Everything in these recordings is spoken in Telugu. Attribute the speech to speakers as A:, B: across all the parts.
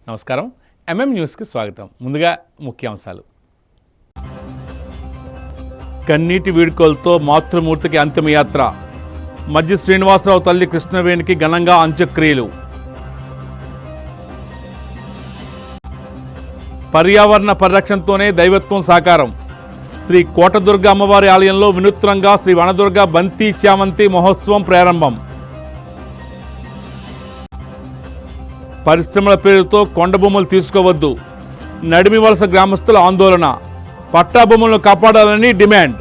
A: నమస్కారం. న్యూస్కి స్వాగతం. ముందుగా ముఖ్యాంశాలు. కన్నీటి వీడ్కోలతో మాతృమూర్తికి అంతిమయాత్ర. మధ్య శ్రీనివాసరావు తల్లి కృష్ణవేణికి ఘనంగా అంత్యక్రియలు. పర్యావరణ పరిరక్షణతోనే దైవత్వం సాకారం. శ్రీ కోటదుర్గ అమ్మవారి ఆలయంలో వినూత్నంగా శ్రీ వనదుర్గ బంతి చామంతి మహోత్సవం ప్రారంభం. పరిశ్రమల పేరుతో కొండ భూములు తీసుకోవద్దు. నడిమి వలస గ్రామస్తుల ఆందోళన. పట్టా భూములను కాపాడాలని డిమాండ్.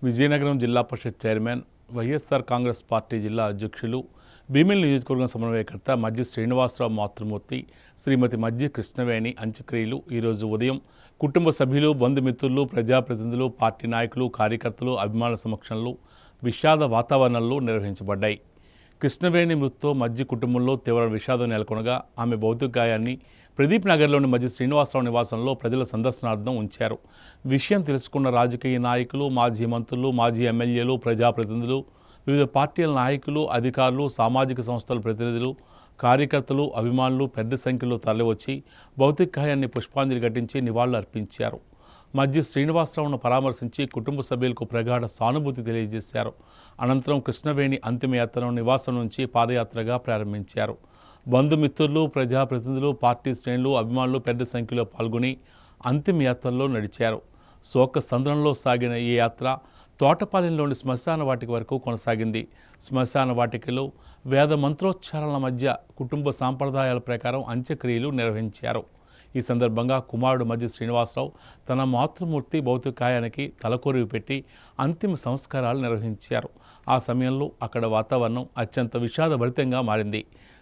A: విజయనగరం జిల్లా పరిషత్ చైర్మన్, వైఎస్ఆర్ కాంగ్రెస్ పార్టీ జిల్లా అధ్యక్షులు, భీమిలి నియోజకవర్గం సమన్వయకర్త మధ్య శ్రీనివాసరావు మాతృమూర్తి శ్రీమతి మధ్య కృష్ణవేణి అంత్యక్రియలు ఈరోజు ఉదయం కుటుంబ సభ్యులు, బంధుమిత్రులు, ప్రజాప్రతినిధులు, పార్టీ నాయకులు, కార్యకర్తలు, అభిమానుల సమక్షంలో విషాద వాతావరణంలో నిర్వహించబడ్డాయి. కృష్ణవేణి మృతితో మధ్య కుటుంబంలో తీవ్ర విషాదం నెలకొనగా ఆమె భౌతిక గాయాన్ని ప్రదీప్ నగర్లోని మధ్య శ్రీనివాసరావు నివాసంలో ప్రజల సందర్శనార్థం ఉంచారు. విషయం తెలుసుకున్న రాజకీయ నాయకులు, మాజీ మంత్రులు, మాజీ ఎమ్మెల్యేలు, ప్రజాప్రతినిధులు, వివిధ పార్టీల నాయకులు, అధికారులు, సామాజిక సంస్థల ప్రతినిధులు, కార్యకర్తలు, అభిమానులు పెద్ద సంఖ్యలో తరలివచ్చి భౌతిక గాయాన్ని పుష్పాంజలి ఘటించి నివాళులు అర్పించారు. మధ్య శ్రీనివాసరావును పరామర్శించి కుటుంబ సభ్యులకు ప్రగాఢ సానుభూతి తెలియజేశారు. అనంతరం కృష్ణవేణి అంతిమయాత్రను నివాసం నుంచి పాదయాత్రగా ప్రారంభించారు. బంధుమిత్రులు, ప్రజాప్రతినిధులు, పార్టీ శ్రేణులు, అభిమానులు పెద్ద సంఖ్యలో పాల్గొని అంతిమయాత్రలో నడిచారు. శోక సంద్రంలో సాగిన ఈ యాత్ర తోటపాలెంలోని శ్మశాన వాటిక వరకు కొనసాగింది. శ్మశాన వాటికలో వేద మంత్రోచ్చారణల మధ్య కుటుంబ సాంప్రదాయాల ప్రకారం అంత్యక్రియలు నిర్వహించారు. ఈ సందర్భంగా కుమారుడు మధ్య శ్రీనివాసరావు తన మాతృమూర్తి భౌతిక కాయానికి తలకొరివి పెట్టి అంతిమ సంస్కారాలు నిర్వహించారు. ఆ సమయంలో అక్కడ వాతావరణం అత్యంత విషాదభరితంగా మారింది.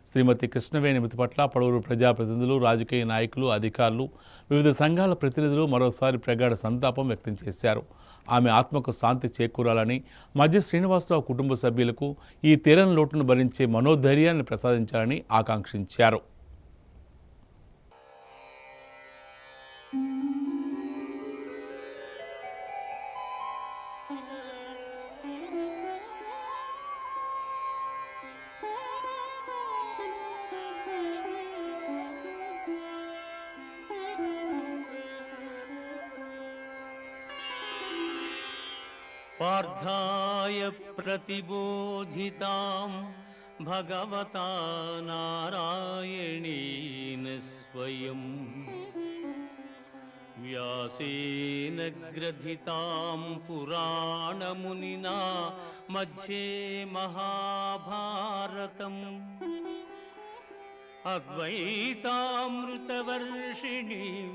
A: శ్రీమతి కృష్ణవేణి మృతి పట్ల పలువురు ప్రజాప్రతినిధులు, రాజకీయ నాయకులు, అధికారులు, వివిధ సంఘాల ప్రతినిధులు మరోసారి ప్రగాఢ సంతాపం వ్యక్తం చేశారు. ఆమె ఆత్మకు శాంతి చేకూరాలని, మధ్య శ్రీనివాసరావు కుటుంబ సభ్యులకు ఈ తీరని లోటును భరించే మనోధైర్యాన్ని ప్రసాదించాలని ఆకాంక్షించారు.
B: पार्थाय प्रतिबोधितां भगवता नारायणेन स्वयं व्यासेन ग्रथितां पुराणमुनिना मध्ये महाभारतम् अद्वैतामृतवर्षिणीं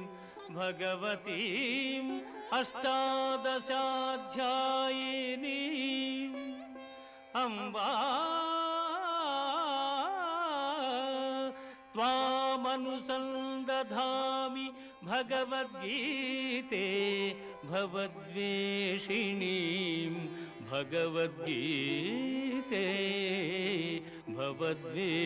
B: भगवतीम् अष्टादशाध्यायिनी अम्बा त्वामनुसन्दधामि भगवद्गीते भवद्वेषिणीं भगवद्गीते भवद्वेषिणी.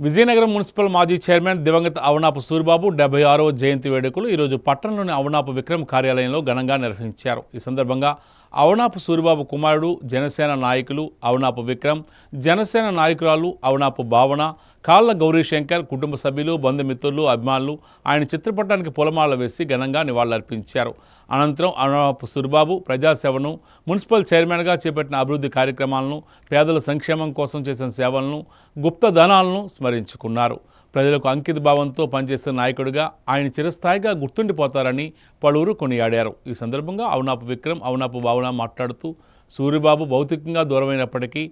A: విజయనగరం మున్సిపల్ మాజీ చైర్మన్ దివంగత అవనాపు సూరిబాబు 76వ జయంతి వేడుకలు ఈరోజు పట్టణంలోని అవనాపు విక్రమ్ కార్యాలయంలో ఘనంగా నిర్వహించారు. ఈ సందర్భంగా అవనాపు సూరిబాబు కుమారుడు, జనసేన నాయకులు అవనాపు విక్రమ్, జనసేన నాయకురాలు అవనాపు భావన, కాళ్ళ గౌరీశంకర్ కుటుంబ సభ్యులు, బంధుమిత్రులు, అభిమానులు ఆయన చిత్రపటానికి పూలమాల వేసి ఘనంగా నివాళులర్పించారు. అనంతరం అవనాపు సూరిబాబు ప్రజాసేవను, మున్సిపల్ చైర్మన్గా చేపట్టిన అభివృద్ధి కార్యక్రమాలను, పేదల సంక్షేమం కోసం చేసిన సేవలను, గుప్తధనాలను స్మరించుకున్నారు. ప్రజలకు అంకిత భావంతో పనిచేసిన నాయకుడిగా ఆయన చిరస్థాయిగా గుర్తుండిపోతారని పలువురు కొనియాడారు. ఈ సందర్భంగా అవనాపు విక్రమ్, అవనాపు భావన మాట్లాడుతూ సూరిబాబు భౌతికంగా దూరమైనప్పటికీ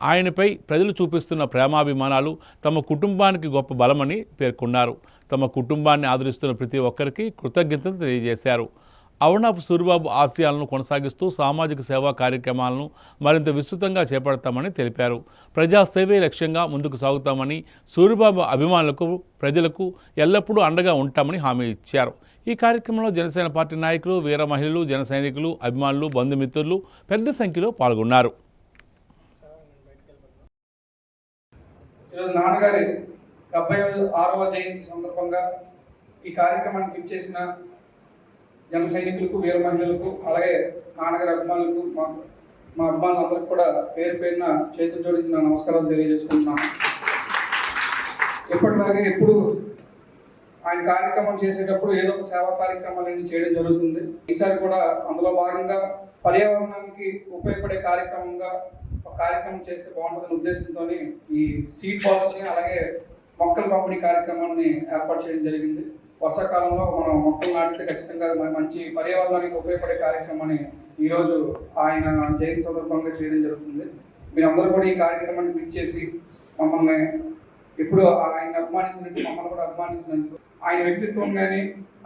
A: ఆయనపై ప్రజలు చూపిస్తున్న ప్రేమాభిమానాలు తమ కుటుంబానికి గొప్ప బలమని పేర్కొన్నారు. తమ కుటుంబాన్ని ఆదరిస్తున్న ప్రతి ఒక్కరికి కృతజ్ఞతలు తెలియజేశారు. అవనాపు సూరిబాబు ఆశయాలను కొనసాగిస్తూ సామాజిక సేవా కార్యక్రమాలను మరింత విస్తృతంగా చేపడతామని తెలిపారు. ప్రజాసేవే లక్ష్యంగా ముందుకు సాగుతామని, సూరిబాబు అభిమానులకు, ప్రజలకు ఎల్లప్పుడూ అండగా ఉంటామని హామీ ఇచ్చారు. ఈ కార్యక్రమంలో జనసేన పార్టీ నాయకులు, వీర మహిళలు, జన సైనికులు, అభిమానులు, బంధుమిత్రులు పెద్ద సంఖ్యలో పాల్గొన్నారు.
C: నాన్నగారి 76వ జయంతి సందర్భంగా ఈ కార్యక్రమానికి ఇచ్చేసిన జన సైనికులకు, వీర మహిళలకు, అలాగే నాన్నగారి అభిమానులకు, మా మా అభిమానులందరికీ కూడా పేరు పేరున చేతులు జోడించి నా నమస్కారాలు తెలియజేసుకుంటున్నాను. ఎప్పటిలాగే ఎప్పుడు ఆయన కార్యక్రమం చేసేటప్పుడు ఏదో ఒక సేవా కార్యక్రమాలన్నీ చేయడం జరుగుతుంది. ఈసారి కూడా అందులో భాగంగా పర్యావరణానికి ఉపయోగపడే కార్యక్రమంగా ఒక కార్యక్రమం చేస్తే బాగుంటుందనే ఉద్దేశంతో ఈ సీడ్ బాల్స్ని అలాగే మొక్కల పంపిణీ కార్యక్రమాన్ని ఏర్పాటు చేయడం జరిగింది. వర్షాకాలంలో మనం మొక్కలు నాటితే ఖచ్చితంగా మంచి పర్యావరణానికి ఉపయోగపడే కార్యక్రమాన్ని ఈరోజు ఆయన జయంతి సందర్భంగా చేయడం జరుగుతుంది. మీరందరూ కూడా ఈ కార్యక్రమాన్ని పిలిచేసి మమ్మల్ని ఎప్పుడు ఆయన అభిమానించినట్టు మమ్మల్ని కూడా అభిమానించినందుకు, ఆయన వ్యక్తిత్వం కానీ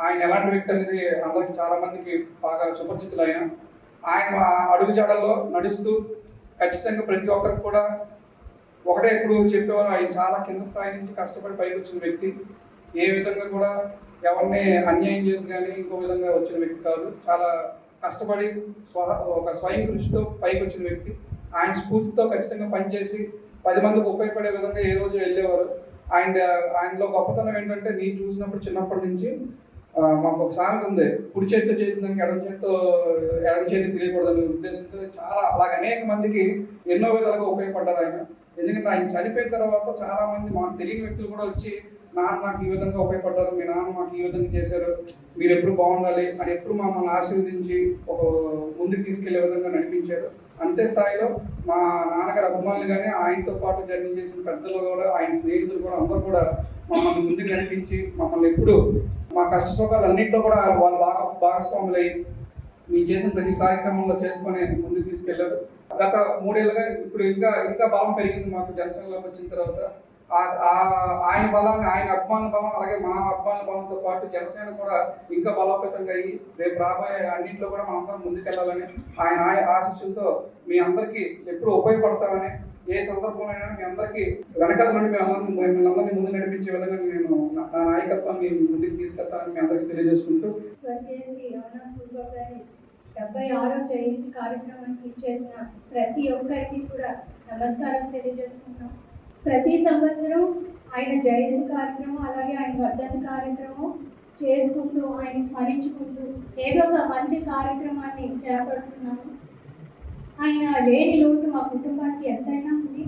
C: ఆయన ఎలాంటి వ్యక్తి అనేది అందరికి చాలా మందికి బాగా సుపరిచితులు. ఆయన అడుగుజాడల్లో నడుస్తూ ఖచ్చితంగా ప్రతి ఒక్కరికి కూడా ఒకటే ఎప్పుడు చెప్పేవారు, ఆయన చాలా కింద స్థాయి నుంచి కష్టపడి పైకి వచ్చిన వ్యక్తి. ఏ విధంగా కూడా ఎవరిని అన్యాయం చేసి కానీ ఇంకో విధంగా వచ్చిన వ్యక్తి కాదు. చాలా కష్టపడి ఒక స్వయం కృషితో పైకి వచ్చిన వ్యక్తి. ఆయన స్ఫూర్తితో ఖచ్చితంగా పనిచేసి 10 మందికి ఉపయోగపడే విధంగా ఏ రోజు వెళ్ళేవారు. ఆయనలో గొప్పతనం ఏంటంటే, నేను చూసినప్పుడు చిన్నప్పటి నుంచి మాకు ఒక సామెత ఉంది, కుడి చేతితో చేసిన దానికి ఎడం చేతి తెలియకూడదనే ఉద్దేశంతో చాలా అలాగ అనేక మందికి ఎన్నో విధాలుగా ఉపయోగపడ్డారు ఆయన. ఎందుకంటే ఆయన చనిపోయిన తర్వాత చాలా మంది మాకు తెలియని వ్యక్తులు కూడా వచ్చి, నాన్న నాకు ఈ విధంగా ఉపయోగపడ్డారు, మీ నాన్న మాకు ఈ విధంగా చేశారు, మీరు ఎప్పుడు బాగుండాలి అని ఎప్పుడు మమ్మల్ని ఆశీర్వదించి ఒక ముందుకు తీసుకెళ్లే విధంగా నడిపించారు. అంతే స్థాయిలో మా నాన్నగారు అభిమానులు కానీ ఆయనతో పాటు జర్నీ చేసిన పెద్దలు కూడా, ఆయన స్నేహితులు కూడా అందరూ కూడా మమ్మల్ని ముందుకు నడిపించి మమ్మల్ని ఎప్పుడు మా కష్ట సుఖాలు అన్నింటిలో కూడా వాళ్ళు భాగస్వాములై మేము చేసిన ప్రతి కార్యక్రమంలో చేసుకొని ముందుకు తీసుకెళ్లారు. గత 3 ఏళ్ళుగా ఇప్పుడు ఇంకా బలం పెరిగింది మాకు జనసేనలోకి వచ్చిన తర్వాత. ఆయన బలాన్ని, ఆయన అభిమాన బలం అలాగే మా అభిమాన బలంతో పాటు జనసేన కూడా ఇంకా బలోపేతంగా అయ్యి రేపు రాబోయే అన్నింటిలో కూడా మనందరం ముందుకెళ్లాలని ఆయన ఆశీస్సులతో మీ అందరికీ ఎప్పుడు ఉపయోగపడతామని, ఏ సందర్భంలో మీ అందరికీ వెనకాల నుండి మిమ్మల్ని అందరినీ ముందు నడిపించే విధంగా నేను నా నాయకత్వాన్ని ముందుకు తీసుకెళ్తానని మీ అందరికీ తెలియజేసుకుంటూ,
D: 76వ జయంతి కార్యక్రమానికి ఇచ్చేసిన ప్రతి ఒక్కరికి కూడా నమస్కారం తెలియజేసుకుంటున్నాం. ప్రతి సంవత్సరం ఆయన జయంతి కార్యక్రమం అలాగే ఆయన వర్ధంతి కార్యక్రమం చేసుకుంటూ ఆయన స్మరించుకుంటూ ఏదో ఒక మంచి కార్యక్రమాన్ని చేపడుతున్నాము. ఆయన లేని లోటు మా కుటుంబానికి ఎంతైనా ఉంది.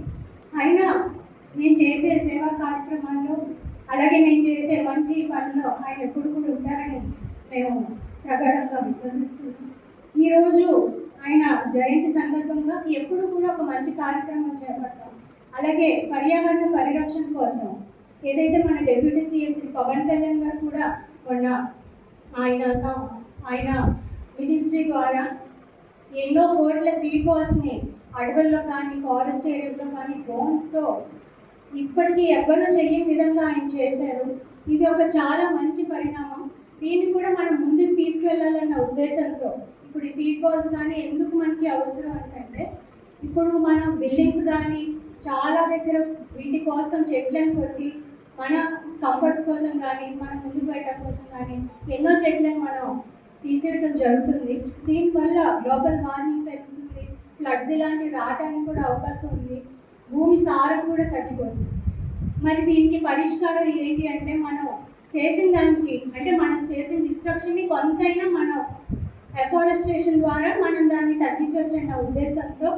D: అయినా మేము చేసే సేవా కార్యక్రమాల్లో అలాగే మేము చేసే మంచి పనుల్లో ఆయన ఎప్పుడు కూడా ఉంటారని మేము ప్రగాఢంగా విశ్వసిస్తున్నాం. ఈరోజు ఆయన జయంతి సందర్భంగా ఎప్పుడు కూడా ఒక మంచి కార్యక్రమం చేపడతాం. అలాగే పర్యావరణ పరిరక్షణ కోసం ఏదైతే మన డిప్యూటీ సీఎం శ్రీ పవన్ కళ్యాణ్ గారు కూడా మొన్న ఆయన మినిస్ట్రీ ద్వారా ఎన్నో కోట్ల సీడ్ బాల్స్ని అడవుల్లో కానీ ఫారెస్ట్ ఏరియాస్లో కానీ డ్రోన్స్తో ఇప్పటికీ ఎవ్వరూ చేయని విధంగా ఆయన చేశారు. ఇది ఒక చాలా మంచి పరిణామం. దీన్ని కూడా మనం ముందుకు తీసుకువెళ్ళాలన్న ఉద్దేశంతో ఇప్పుడు ఈ సీడ్ బాల్స్ కానీ ఎందుకు మనకి అవసరం అంటే, ఇప్పుడు మన బిల్డింగ్స్ కానీ చాలా దగ్గర వీటి కోసం చెట్లను కొట్టి మన కంఫర్ట్స్ కోసం కానీ మన ముందుకు పెట్టడం కోసం కానీ ఎన్నో చెట్లను మనం తీసేయడం జరుగుతుంది. దీనివల్ల గ్లోబల్ వార్మింగ్ పెరుగుతుంది, ఫ్లడ్స్ ఇలాంటివి రావడానికి కూడా అవకాశం ఉంది, భూమి సారం కూడా తగ్గిపోతుంది. మరి దీనికి పరిష్కారం ఏంటి అంటే, మనం చేసిన దానికి అంటే మనం చేసిన డిస్ట్రక్షన్ని కొంతైనా మనం ఎఫారెస్టేషన్ ద్వారా మనం దాన్ని తగ్గించవచ్చు అన్న ఉద్దేశంతో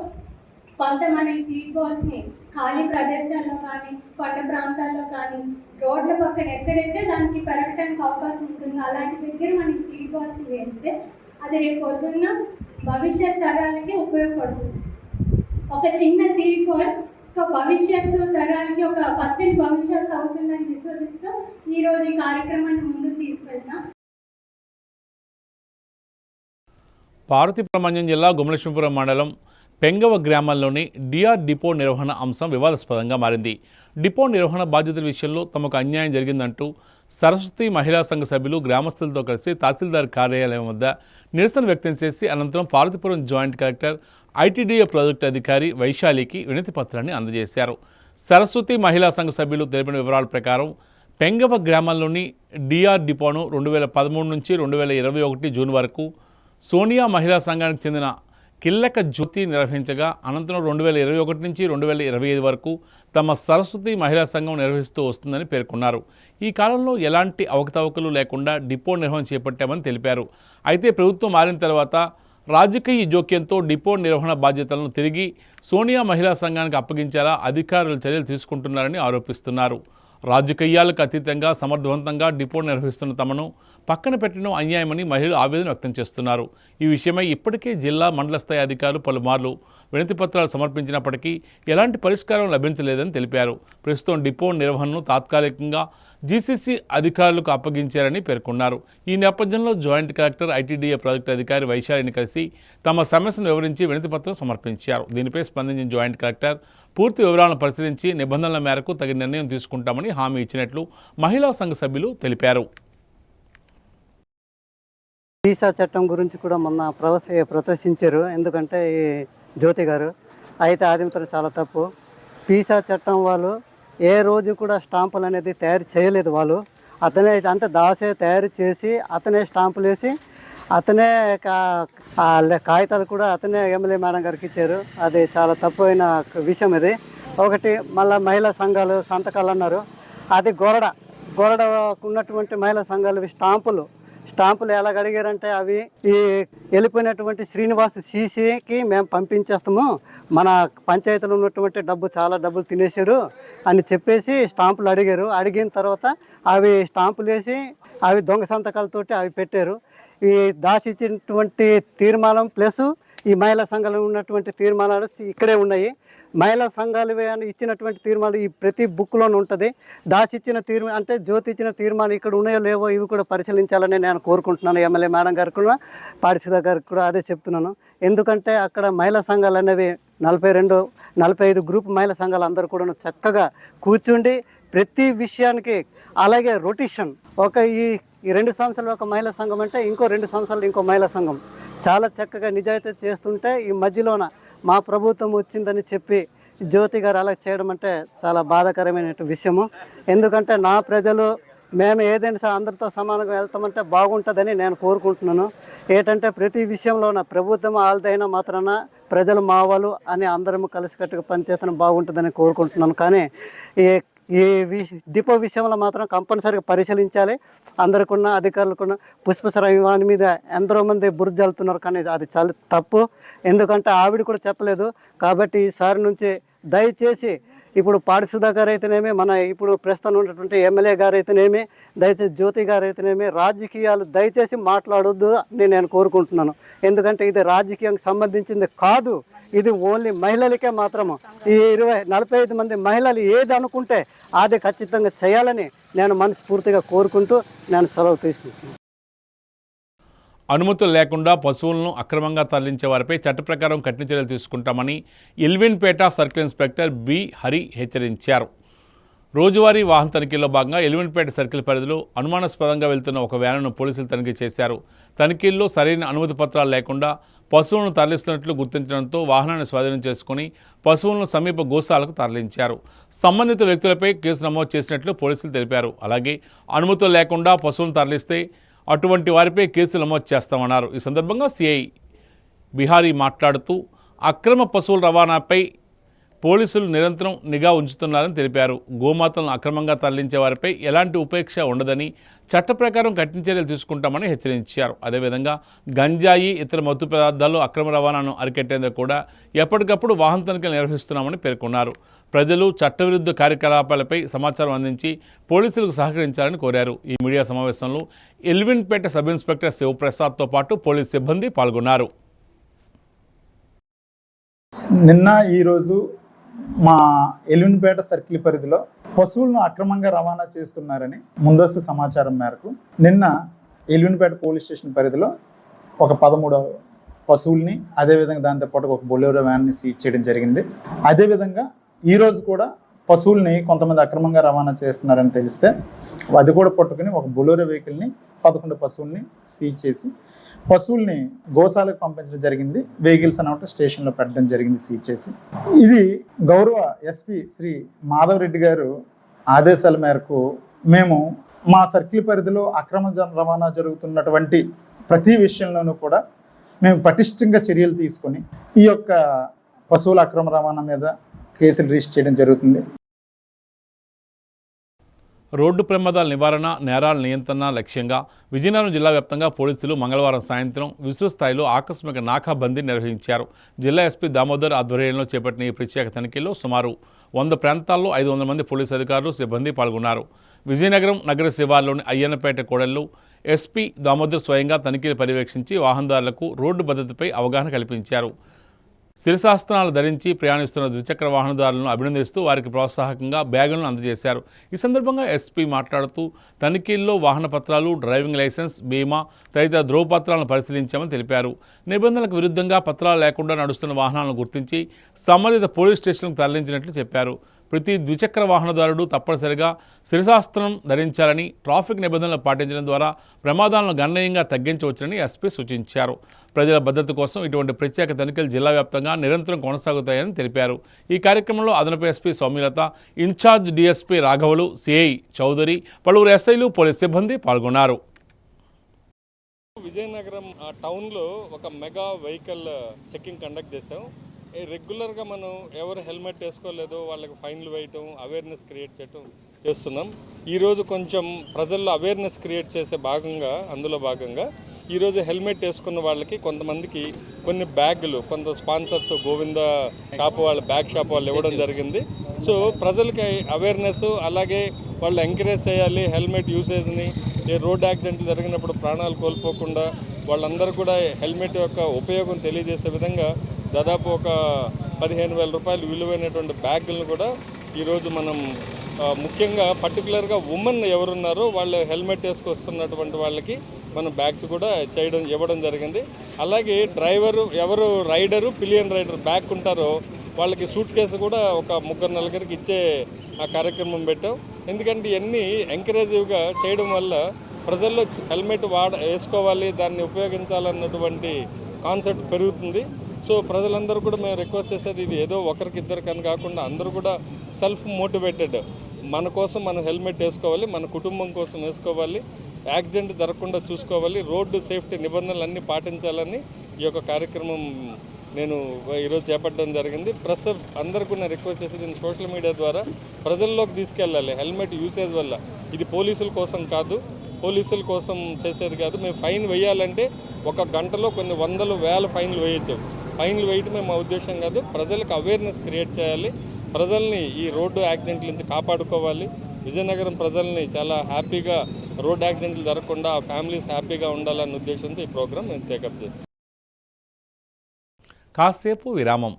D: కొంత మన ఈ సీడ్ బాల్స్ని ఖాళీ ప్రదేశాల్లో కానీ కొండ ప్రాంతాల్లో కానీ రోడ్ల పక్కన ఎక్కడైతే దానికి పెరగడానికి అవకాశం ఉంటుందో అలాంటి దగ్గర మనం సీడ్ బాల్స్ని వేస్తే అది రేపు పొద్దున్న భవిష్యత్ తరాలకి ఉపయోగపడుతుంది. ఒక చిన్న సీడ్ బాల్ ఒక భవిష్యత్తు తరాలకి ఒక పచ్చని భవిష్యత్తు అవుతుందని విశ్వసిస్తూ ఈరోజు ఈ కార్యక్రమాన్ని ముందుకు తీసుకెళ్తాం.
A: పార్వతీపురం జిల్లా గుమలక్ష్మీపురం మండలం పెంగవ గ్రామాల్లోని డిఆర్ డిపో నిర్వహణ అంశం వివాదాస్పదంగా మారింది. డిపో నిర్వహణ బాధ్యతల విషయంలో తమకు అన్యాయం జరిగిందంటూ సరస్వతి మహిళా సంఘ సభ్యులు గ్రామస్తులతో కలిసి తహసీల్దార్ కార్యాలయం వద్ద నిరసన వ్యక్తం చేసి అనంతరం Parvathipuram joint collector ITDA project అధికారి వైశాలికి వినతి పత్రాన్ని అందజేశారు. సరస్వతి మహిళా సంఘ సభ్యులు తెలిపిన వివరాల ప్రకారం పెంగవ గ్రామాల్లోని డిఆర్ డిపోను 2013 నుంచి 2021 జూన్ వరకు సోనియా మహిళా సంఘానికి చెందిన కిల్లక జ్యోతి నిర్వహించగా, అనంతరం 2021 నుంచి 2025 వరకు తమ సరస్వతి మహిళా సంఘం నిర్వహిస్తూ వస్తుందని పేర్కొన్నారు. ఈ కాలంలో ఎలాంటి అవకతవకలు లేకుండా డిపో నిర్వహణ చేపట్టామని తెలిపారు. అయితే ప్రభుత్వం మారిన తర్వాత రాజకీయ జోక్యంతో డిపో నిర్వహణ బాధ్యతలను తిరిగి సోనియా మహిళా సంఘానికి అప్పగించేలా అధికారులు చర్యలు తీసుకుంటున్నారని ఆరోపిస్తున్నారు. రాజకీయాలకు అతీతంగా సమర్థవంతంగా డిపో నిర్వహిస్తున్న తమను పక్కన పెట్టడం అన్యాయమని మహిళలు ఆవేదన వ్యక్తం చేస్తున్నారు. ఈ విషయమై ఇప్పటికే జిల్లా మండల స్థాయి అధికారులు పలుమార్లు వినతి పత్రాలు సమర్పించినప్పటికీ ఎలాంటి పరిష్కారం లభించలేదని తెలిపారు. ప్రస్తుతం డిపో నిర్వహణను తాత్కాలికంగా జీసీసీ అధికారులకు అప్పగించారని పేర్కొన్నారు. ఈ నేపథ్యంలో జాయింట్ కలెక్టర్ ఐటీడీఏ ప్రాజెక్టు అధికారి వైశాలిని కలిసి తమ సమస్యను వివరించి వినతి పత్రం సమర్పించారు. దీనిపై స్పందించిన జాయింట్ కలెక్టర్ పూర్తి వివరాలను పరిశీలించి నిబంధనల మేరకు తగిన నిర్ణయం తీసుకుంటామని హామీ ఇచ్చినట్లు మహిళా సంఘ సభ్యులు తెలిపారు.
E: వీసా చట్టం గురించి కూడా మొన్న ప్రదర్శించారు. ఎందుకంటే ఈ జ్యోతి గారు అయితే అది మాత్రం చాలా తప్పు. వీసా చట్టం వాళ్ళు ఏ రోజు కూడా స్టాంపులు అనేది తయారు చేయలేదు. వాళ్ళు అతనే అంటే దాసే తయారు చేసి అతనే స్టాంపులు వేసి అతనే కాగితాలు కూడా అతనే ఎమ్మెల్యే మేడం గారికి ఇచ్చారు. అది చాలా తప్పు అయిన విషయం. ఇది ఒకటి. మళ్ళీ మహిళా సంఘాలు సంతకాలు అన్నారు. అది గోరడ ఉన్నటువంటి మహిళా సంఘాలు స్టాంపులు ఎలా అడిగారంటే అవి ఈ వెళ్ళిపోయినటువంటి శ్రీనివాస్ సీసీకి మేము పంపించేస్తాము, మన పంచాయతీలో ఉన్నటువంటి చాలా డబ్బులు తినేసాడు అని చెప్పేసి స్టాంపులు అడిగారు. అడిగిన తర్వాత అవి స్టాంపులు వేసి అవి దొంగ సంతకాలతోటి అవి పెట్టారు. ఈ దాచిచ్చినటువంటి తీర్మానం ప్లస్ ఈ మహిళా సంఘాలు ఉన్నటువంటి తీర్మానాలు ఇక్కడే ఉన్నాయి. మహిళా సంఘాలు ఇచ్చినటువంటి తీర్మానాలు ఈ ప్రతి బుక్లోనే ఉంటుంది. దాచిచ్చిన అంటే జ్యోతి ఇచ్చిన తీర్మానం ఇక్కడ ఉన్నాయో లేవో ఇవి కూడా పరిశీలించాలని నేను కోరుకుంటున్నాను. ఎమ్మెల్యే మేడం గారికి కూడా పారిశుద్ధ గారికి కూడా అదే చెప్తున్నాను. ఎందుకంటే అక్కడ మహిళా సంఘాలు అనేవి 45 గ్రూప్ మహిళా సంఘాలు అందరూ కూడా చక్కగా కూర్చుండి ప్రతి విషయానికి అలాగే రొటేషన్ ఈ 2 సంవత్సరాలు ఒక మహిళా సంఘం అంటే ఇంకో 2 సంవత్సరాలు ఇంకో మహిళా సంఘం చాలా చక్కగా నిజాయితీ చేస్తుంటే ఈ మధ్యలోన మా ప్రభుత్వం వచ్చిందని చెప్పి జ్యోతి గారు అలా చేయడం అంటే చాలా బాధాకరమైన విషయము. ఎందుకంటే నా ప్రజలు మేము ఏదైనా సరే అందరితో సమానంగా వెళ్తామంటే బాగుంటుందని నేను కోరుకుంటున్నాను. ఏంటంటే ప్రతి విషయంలో నా ప్రభుత్వం వాళ్ళదైనా మాత్రాన ప్రజలు మావాళ్ళు అని అందరము కలిసికట్టుగా పనిచేస్తడం బాగుంటుందని కోరుకుంటున్నాను. కానీ ఈ డిపో విషయంలో మాత్రం కంపల్సరీగా పరిశీలించాలి. అందరికున్న అధికారులకున్న పుష్పసరాని మీద ఎందరో మంది బురద జల్లుతున్నారు. కానీ అది చాలా తప్పు. ఎందుకంటే ఆవిడ కూడా చెప్పలేదు. కాబట్టి ఈసారి నుంచి దయచేసి ఇప్పుడు పారిశుద్ధ గారు అయితేనేమి మన ఇప్పుడు ప్రస్తుతం ఉన్నటువంటి ఎమ్మెల్యే గారు అయితేనేమి దయచేసి జ్యోతి గారు అయితేనేమి రాజకీయాలు దయచేసి మాట్లాడొద్దు అని నేను కోరుకుంటున్నాను. ఎందుకంటే ఇది రాజకీయానికి సంబంధించింది కాదు. ఇది ఓన్లీ మహిళలకే మాత్రము. ఈ 45 మంది మహిళలు ఏది అనుకుంటే అది ఖచ్చితంగా చేయాలని నేను మనస్ఫూర్తిగా కోరుకుంటూ నేను సెలవు తీసుకుంటున్నాను.
A: అనుమతులు లేకుండా పశువులను అక్రమంగా తరలించే వారిపై చట్ట ప్రకారం కఠిన చర్యలు తీసుకుంటామని Elvinpet circle inspector B Hari హెచ్చరించారు. రోజువారీ వాహన తనిఖీల్లో భాగంగా ఎల్విన్పేట సర్కిల్ పరిధిలో అనుమానాస్పదంగా వెళ్తున్న ఒక వ్యాన్ను పోలీసులు తనిఖీ చేశారు. తనిఖీల్లో సరైన అనుమతి పత్రాలు లేకుండా పశువులను తరలిస్తున్నట్లు గుర్తించడంతో వాహనాన్ని స్వాధీనం చేసుకుని పశువులను సమీప గోశాలకు తరలించారు. సంబంధిత వ్యక్తులపై కేసు నమోదు చేసినట్లు పోలీసులు తెలిపారు. అలాగే అనుమతులు లేకుండా పశువులను తరలిస్తే అటువంటి వారిపై కేసులు నమోదు చేస్తామన్నారు. ఈ సందర్భంగా సిఐ బిహారీ మాట్లాడుతూ అక్రమ పశువుల రవాణాపై పోలీసులు నిరంతరం నిఘా ఉంచుతున్నారని తెలిపారు. గోమాతలను అక్రమంగా తరలించే వారిపై ఎలాంటి ఉపేక్ష ఉండదని చట్ట ప్రకారం కఠిన చర్యలు తీసుకుంటామని హెచ్చరించారు. అదేవిధంగా గంజాయి ఇతర మత్తు పదార్థాలు అక్రమ రవాణాను అరికట్టేందుకు కూడా ఎప్పటికప్పుడు వాహన తనిఖీలు నిర్వహిస్తున్నామని పేర్కొన్నారు. ప్రజలు చట్టవిరుద్ధ కార్యకలాపాలపై సమాచారం అందించి పోలీసులకు సహకరించాలని కోరారు. ఈ మీడియా సమావేశంలో ఎల్విన్పేట సబ్ ఇన్స్పెక్టర్ శివప్రసాద్తో పాటు పోలీసు సిబ్బంది పాల్గొన్నారు.
F: నిన్న ఈరోజు మా ఎల్విన్పేట సర్కిల్ పరిధిలో పశువులను అక్రమంగా రవాణా చేస్తున్నారని ముందస్తు సమాచారం మేరకు నిన్న ఎల్విన్పేట పోలీస్ స్టేషన్ పరిధిలో ఒక 13 పశువుల్ని అదేవిధంగా దాంతోపాటు ఒక బొలెరో వ్యాన్ని సీజ్ చేయడం జరిగింది. అదేవిధంగా ఈరోజు కూడా పశువుల్ని కొంతమంది అక్రమంగా రవాణా చేస్తున్నారని తెలిస్తే అది కూడా పట్టుకుని ఒక బొలెరో వెహికల్ని 11 పశువుల్ని సీజ్ చేసి పశువుల్ని గోశాలకు పంపించడం జరిగింది. వెహికల్స్ అన్నమాట స్టేషన్లో పెట్టడం జరిగింది సీజ్ చేసి. ఇది గౌరవ ఎస్పీ శ్రీ మాధవ్ రెడ్డి గారు ఆదేశాల మేరకు మేము మా సర్కిల్ పరిధిలో అక్రమ రవాణా జరుగుతున్నటువంటి ప్రతి విషయంలోనూ కూడా మేము పటిష్టంగా చర్యలు తీసుకొని ఈ యొక్క పశువుల అక్రమ రవాణా మీద కేసులు రిజిస్టర్ చేయడం జరుగుతుంది.
A: రోడ్డు ప్రమాదాల నివారణ, నేరాల నియంత్రణ లక్ష్యంగా విజయనగరం జిల్లా వ్యాప్తంగా పోలీసులు మంగళవారం సాయంత్రం విస్తృత స్థాయిలో ఆకస్మిక నాకాబందీ నిర్వహించారు. జిల్లా ఎస్పీ దామోదర్ ఆధ్వర్యంలో చేపట్టిన ఈ ప్రత్యేక తనిఖీల్లో సుమారు 100 ప్రాంతాల్లో 500 మంది పోలీసు అధికారులు, సిబ్బంది పాల్గొన్నారు. విజయనగరం నగర శివార్లోని అయ్యన్నపేట కూడళ్లు ఎస్పీ దామోదర్ స్వయంగా తనిఖీలు పర్యవేక్షించి వాహనదారులకు రోడ్డు భద్రతపై అవగాహన కల్పించారు. శిరశాస్త్రాలు ధరించి ప్రయాణిస్తున్న ద్విచక్ర వాహనదారులను అభినందిస్తూ వారికి ప్రోత్సాహకంగా బ్యాగులను అందజేశారు. ఈ సందర్భంగా ఎస్పీ మాట్లాడుతూ తనిఖీల్లో వాహన పత్రాలు, డ్రైవింగ్ లైసెన్స్, బీమా తదితర ధ్రువపత్రాలను పరిశీలించామని తెలిపారు. నిబంధనలకు విరుద్ధంగా పత్రాలు లేకుండా నడుస్తున్న వాహనాలను గుర్తించి సంబంధిత పోలీస్ స్టేషన్కు తరలించినట్లు చెప్పారు. ప్రతి ద్విచక్ర వాహనదారుడు తప్పనిసరిగా శిరశాస్త్రం ధరించాలని, ట్రాఫిక్ నిబంధనలు పాటించడం ద్వారా ప్రమాదాలను గణనీయంగా తగ్గించవచ్చని ఎస్పీ సూచించారు. ప్రజల భద్రత కోసం ఇటువంటి ప్రత్యేక తనిఖీలు జిల్లా వ్యాప్తంగా నిరంతరం కొనసాగుతాయని తెలిపారు. ఈ కార్యక్రమంలో అదనపు ఎస్పీ సౌమ్యలత, ఇన్ఛార్జ్ డీఎస్పీ రాఘవులు, సిఐ చౌదరి, పలువురు ఎస్ఐలు, పోలీస్ సిబ్బంది పాల్గొన్నారు.
G: విజయనగరం టౌన్లో ఒక మెగా వెహికల్ చెకింగ్ కండక్ట్ చేసాం. రెగ్యులర్గా మనం ఎవరు హెల్మెట్ వేసుకోలేదో వాళ్ళకి ఫైన్లు వేయటం, అవేర్నెస్ క్రియేట్ చేయటం చేస్తున్నాం. ఈరోజు కొంచెం ప్రజల్లో అవేర్నెస్ క్రియేట్ చేసే అందులో భాగంగా ఈరోజు హెల్మెట్ వేసుకున్న వాళ్ళకి కొంతమందికి కొన్ని బ్యాగులు, కొంత స్పాన్సర్స్ గోవింద షాప్ వాళ్ళ బ్యాగ్ షాప్ వాళ్ళు ఇవ్వడం జరిగింది. సో ప్రజలకి అవేర్నెస్, అలాగే వాళ్ళు ఎంకరేజ్ చేయాలి హెల్మెట్ యూసేజ్ని. రోడ్ యాక్సిడెంట్లు జరిగినప్పుడు ప్రాణాలు కోల్పోకుండా వాళ్ళందరూ కూడా హెల్మెట్ యొక్క ఉపయోగం తెలియజేసే విధంగా దాదాపు ఒక 15,000 రూపాయలు విలువైనటువంటి బ్యాగులను కూడా ఈరోజు మనం ముఖ్యంగా పర్టికులర్గా ఉమెన్ ఎవరున్నారో వాళ్ళు హెల్మెట్ వేసుకొస్తున్నటువంటి వాళ్ళకి మనం బ్యాగ్స్ కూడా ఇవ్వడం జరిగింది. అలాగే ఎవరు రైడరు, పిలియన్ రైడర్ బ్యాగ్ ఉంటారో వాళ్ళకి సూట్ కేసు కూడా ఒక 3-4 ఇచ్చే ఆ కార్యక్రమం పెట్టాం. ఎందుకంటే ఇవన్నీ ఎంకరేజివ్గా చేయడం వల్ల ప్రజల్లో హెల్మెట్ వేసుకోవాలి, దాన్ని ఉపయోగించాలన్నటువంటి కాన్సెప్ట్ పెరుగుతుంది. సో ప్రజలందరూ కూడా మేము రిక్వెస్ట్ చేసేది, ఇది ఏదో ఒకరికిద్దరు కానీ కాకుండా అందరూ కూడా సెల్ఫ్ మోటివేటెడ్, మన కోసం మనం హెల్మెట్ వేసుకోవాలి, మన కుటుంబం కోసం వేసుకోవాలి, యాక్సిడెంట్ జరగకుండా చూసుకోవాలి, రోడ్డు సేఫ్టీ నిబంధనలు అన్నీ పాటించాలని ఈ యొక్క కార్యక్రమం నేను ఈరోజు చేపట్టడం జరిగింది. ప్రెస్ అందరూ కూడా రిక్వెస్ట్ చేసేది, నేను సోషల్ మీడియా ద్వారా ప్రజల్లోకి తీసుకెళ్ళాలి. హెల్మెట్ యూసేజ్ వల్ల ఇది పోలీసుల కోసం కాదు, పోలీసుల కోసం చేసేది కాదు. మేము ఫైన్ వేయాలంటే ఒక గంటలో కొన్ని 100,000 ఫైన్లు వేయచ్చు. ఫైన్లు వేయటమే మా ఉద్దేశం కాదు, ప్రజలకు అవేర్నెస్ క్రియేట్ చేయాలి, ప్రజల్ని ఈ రోడ్డు యాక్సిడెంట్ల నుంచి కాపాడుకోవాలి. విజయనగరం ప్రజల్ని చాలా హ్యాపీగా రోడ్ యాక్సిడెంట్లు జరగకుండా ఫ్యామిలీస్ హ్యాపీగా ఉండాలన్న ఉద్దేశంతో ఈ ప్రోగ్రామ్ నేను టేకప్ చేశాను.
A: కాసేపు విరామం.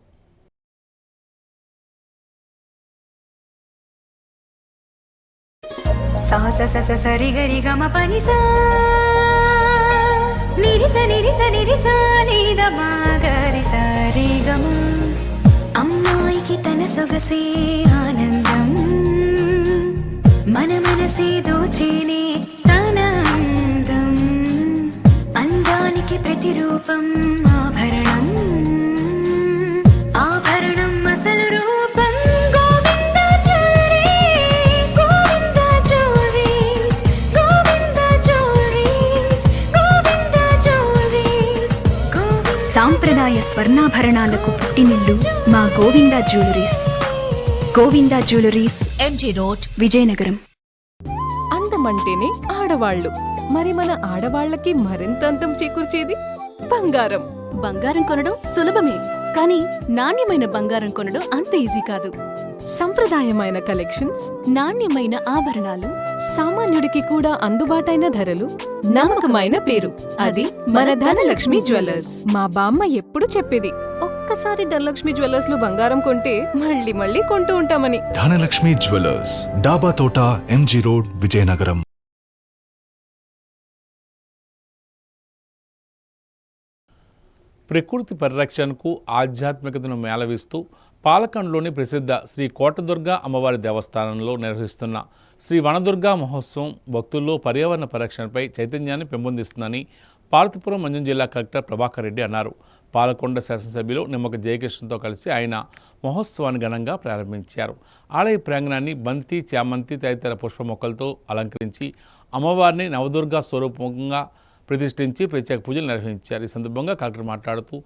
H: సరి గరి గమ పని సా నిరిస నిరిస నిరిస నీద మాగరి సరి గమ. అమ్మాయికి తన సొగసే ఆనందం, మన మనసే దోచేనే తన అందం, అందానికి ప్రతిరూపం ఆభరణం, ఆభరణం అసలు రూపం. Govinda Jewellers, Govinda Jewellers, Govinda Jewellers, Govinda Jewellers. సాంప్రదాయ స్వర్ణాభరణాలకు పుట్టినిల్లు మా Govinda Jewellers. Govinda Jewellers, MG Road, Vizianagaram.
I: అందమంటేనే ఆడవాళ్లు, మరి మన ఆడవాళ్లకి మరింత అందం చేకూర్చేది బంగారం. బంగారం కొనడం సులభమే, కానీ నాణ్యమైన బంగారం కొనడం అంత ఈజీ కాదు. సంప్రదాయమైన కలెక్షన్స్, నాణ్యమైన ఆభరణాలు, సామాన్యుడికి కూడా అందుబాటైన ధరలు, నమ్మకమైన పేరు, అది మన ధనలక్ష్మి జ్యువెలర్స్. మా బామ్మ ఎప్పుడు చెప్పేది, ఒక్కసారి ధనలక్ష్మి జ్యువెలర్స్ లో బంగారం కొంటే మళ్ళీ మళ్ళీ కొంటూ ఉంటామని.
J: ధనలక్ష్మి జ్యువెలర్స్, డాబా తోట, ఎంజీ రోడ్, విజయనగరం.
A: ప్రకృతి పరిరక్షణకు ఆధ్యాత్మికతను మేళవిస్తూ పాలకండ్లోని ప్రసిద్ధ శ్రీ కోటదుర్గ అమ్మవారి దేవస్థానంలో నిర్వహిస్తున్న శ్రీ వనదుర్గా మహోత్సవం భక్తుల్లో పర్యావరణ పరిరక్షణపై చైతన్యాన్ని పెంపొందిస్తుందని పార్వతీపురం మంజం జిల్లా కలెక్టర్ ప్రభాకర్ రెడ్డి అన్నారు. పాలకొండ శాసనసభ్యులు నిమ్మక జయకృష్ణతో కలిసి ఆయన మహోత్సవాన్ని ఘనంగా ప్రారంభించారు. ఆలయ ప్రాంగణాన్ని బంతి, చామంతి తదితర పుష్ప మొక్కలతో అలంకరించి అమ్మవారిని నవదుర్గా స్వరూపంగా ప్రతిష్ఠించి ప్రత్యేక పూజలు నిర్వహించారు. ఈ సందర్భంగా కలెక్టర్ మాట్లాడుతూ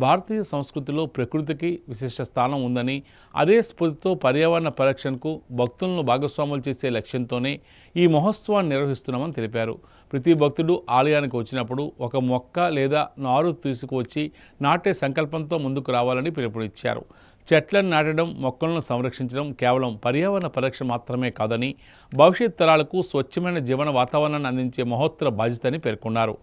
A: భారతీయ సంస్కృతిలో ప్రకృతికి విశిష్ట స్థానం ఉందని, అదే స్ఫూర్తితో పర్యావరణ పరిరక్షణకు భక్తులను భాగస్వాములు చేసే లక్ష్యంతోనే ఈ మహోత్సవాన్ని నిర్వహిస్తున్నామని తెలిపారు. ప్రతి భక్తుడు ఆలయానికి వచ్చినప్పుడు ఒక మొక్క లేదా నారు తీసుకువచ్చి నాటే సంకల్పంతో ముందుకు రావాలని పిలుపునిచ్చారు. చెట్లను నాటడం, మొక్కలను సంరక్షించడం కేవలం పర్యావరణ పరిరక్షణ మాత్రమే కాదని, భవిష్యత్ తరాలకు స్వచ్ఛమైన జీవన వాతావరణాన్ని అందించే మహోత్తర బాధ్యతని పేర్కొన్నారు.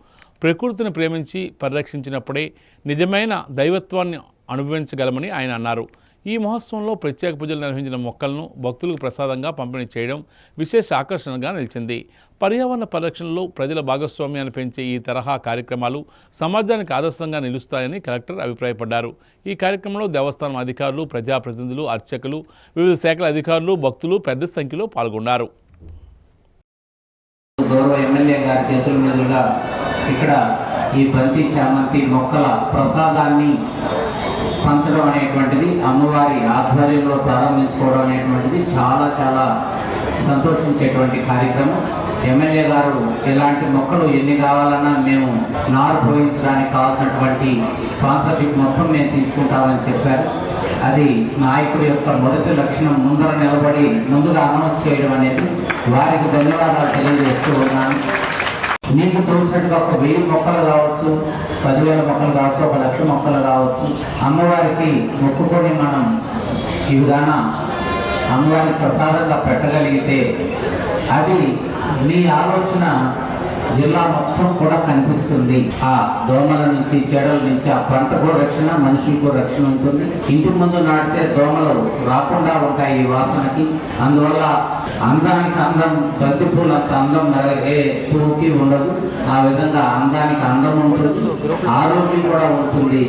A: ప్రకృతిని ప్రేమించి పరిరక్షించినప్పుడే నిజమైన దైవత్వాన్ని అనుభవించగలమని ఆయన అన్నారు. ఈ మహోత్సవంలో ప్రత్యేక పూజలు నిర్వహించిన మొక్కలను భక్తులకు ప్రసాదంగా పంపిణీ చేయడం విశేష ఆకర్షణగా నిలిచింది. పర్యావరణ పరిరక్షణలో ప్రజల భాగస్వామ్యాన్ని పెంచే ఈ తరహా కార్యక్రమాలు సమాజానికి ఆదర్శంగా నిలుస్తాయని కలెక్టర్ అభిప్రాయపడ్డారు. ఈ కార్యక్రమంలో దేవస్థానం అధికారులు, ప్రజాప్రతినిధులు, అర్చకులు, వివిధ శాఖల అధికారులు, భక్తులు పెద్ద సంఖ్యలో పాల్గొన్నారు.
K: గౌరవ ఎమ్మెల్యే గారి చేతుల మీదుగా ఇక్కడ ఈ బంతి చామంతి మొక్కల ప్రసాదాన్ని పంచడం అనేటువంటిది, అమ్మవారి ఆధ్వర్యంలో ప్రారంభించుకోవడం అనేటువంటిది చాలా చాలా సంతోషించేటువంటి కార్యక్రమం. ఎమ్మెల్యే గారు ఇలాంటి మొక్కలు ఎన్ని కావాలన్నా మేము నారు పోయించడానికి కావాల్సినటువంటి స్పాన్సర్షిప్ మొత్తం మేము తీసుకుంటామని చెప్పారు. అది నాయకుడి యొక్క మొదటి లక్షణం, ముందర నిలబడి ముందుగా అనౌన్స్ చేయడం అనేది. వారికి ధన్యవాదాలు తెలియజేస్తూ ఉన్నాను. మీకు తోచినట్టుగా ఒక 1000 మొక్కలు కావచ్చు, 10,000 మొక్కలు కావచ్చు, 1,00,000 మొక్కలు కావచ్చు. అమ్మవారికి మొక్కుకొని మనం ఈ విధానం అమ్మవారికి ప్రసాదంగా పెట్టగలిగితే అది మీ ఆలోచన జిల్లా మొత్తం కూడా కనిపిస్తుంది. ఆ దోమల నుంచి, చెడల నుంచి ఆ పంటకు రక్షణ, మనుషులకు రక్షణ ఉంటుంది. ఇంటి ముందు నాటితే దోమలు రాకుండా ఉంటాయి ఈ వాసనకి. అందువల్ల అందానికి అందం, బంతి పూలు అంత అందం ఏ పువ్వుకి ఉండదు. ఆ విధంగా అందానికి అందం ఉంటుంది, ఆరోగ్యం కూడా ఉంటుంది.